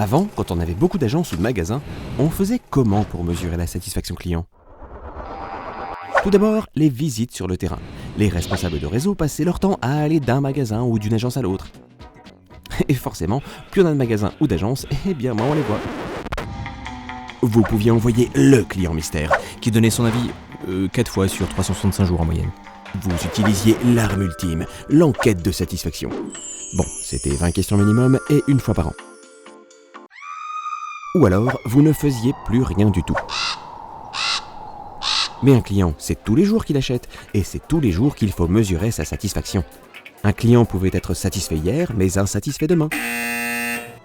Avant, quand on avait beaucoup d'agences ou de magasins, on faisait comment pour mesurer la satisfaction client ? Tout d'abord, les visites sur le terrain. Les responsables de réseau passaient leur temps à aller d'un magasin ou d'une agence à l'autre. Et forcément, plus on a de magasins ou d'agences, et bien moins on les voit. Vous pouviez envoyer le client mystère, qui donnait son avis 4 fois sur 365 jours en moyenne. Vous utilisiez l'arme ultime, l'enquête de satisfaction. Bon, c'était 20 questions minimum et une fois par an. Ou alors, vous ne faisiez plus rien du tout. Mais un client, c'est tous les jours qu'il achète, et c'est tous les jours qu'il faut mesurer sa satisfaction. Un client pouvait être satisfait hier, mais insatisfait demain.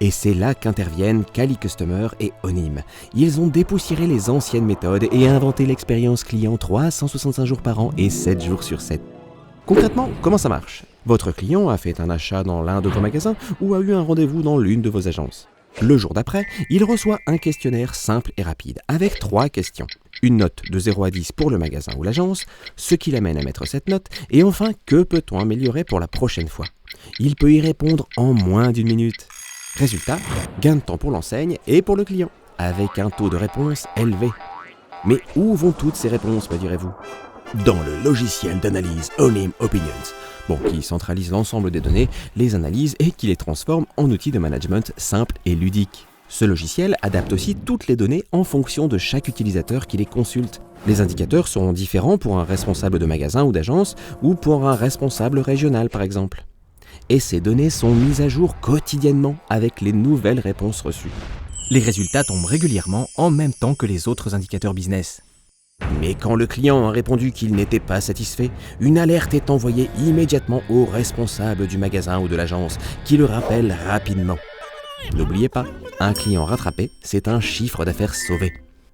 Et c'est là qu'interviennent Cali Customer et Onim. Ils ont dépoussiéré les anciennes méthodes et inventé l'expérience client 365 jours par an et 7 jours sur 7. Concrètement, comment ça marche ? Votre client a fait un achat dans l'un de vos magasins ou a eu un rendez-vous dans l'une de vos agences. Le jour d'après, il reçoit un questionnaire simple et rapide, avec 3 questions. Une note de 0 à 10 pour le magasin ou l'agence, ce qui l'amène à mettre cette note, et enfin, que peut-on améliorer pour la prochaine fois ? Il peut y répondre en moins d'1 minute. Résultat, gain de temps pour l'enseigne et pour le client, avec un taux de réponse élevé. Mais où vont toutes ces réponses, me direz-vous ? Dans le logiciel d'analyse Onim Opinions, qui centralise l'ensemble des données, les analyse et qui les transforme en outils de management simples et ludiques. Ce logiciel adapte aussi toutes les données en fonction de chaque utilisateur qui les consulte. Les indicateurs seront différents pour un responsable de magasin ou d'agence ou pour un responsable régional par exemple. Et ces données sont mises à jour quotidiennement avec les nouvelles réponses reçues. Les résultats tombent régulièrement en même temps que les autres indicateurs business. Mais quand le client a répondu qu'il n'était pas satisfait, une alerte est envoyée immédiatement au responsable du magasin ou de l'agence qui le rappelle rapidement. N'oubliez pas, un client rattrapé, c'est un chiffre d'affaires sauvé.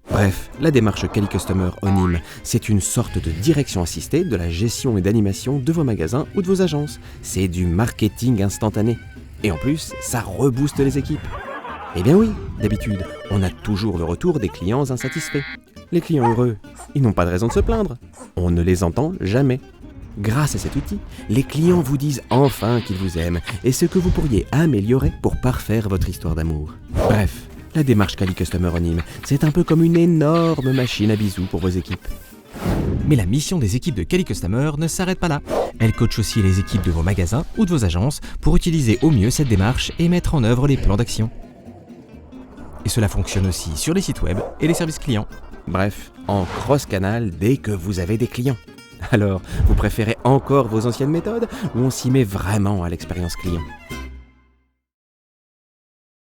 Bref, la démarche Cali Customer Onim, c'est une sorte de direction assistée de la gestion et d'animation de vos magasins ou de vos agences. C'est du marketing instantané. Et en plus, ça rebooste les équipes. Eh bien oui, d'habitude, on a toujours le retour des clients insatisfaits. Les clients heureux, ils n'ont pas de raison de se plaindre. On ne les entend jamais. Grâce à cet outil, les clients vous disent enfin qu'ils vous aiment et ce que vous pourriez améliorer pour parfaire votre histoire d'amour. Bref, la démarche Cali Customer Onim, c'est un peu comme une énorme machine à bisous pour vos équipes. Mais la mission des équipes de Cali Customer ne s'arrête pas là. Elle coach aussi les équipes de vos magasins ou de vos agences pour utiliser au mieux cette démarche et mettre en œuvre les plans d'action. Et cela fonctionne aussi sur les sites web et les services clients. Bref, en cross-canal dès que vous avez des clients. Alors, vous préférez encore vos anciennes méthodes ou on s'y met vraiment à l'expérience client ?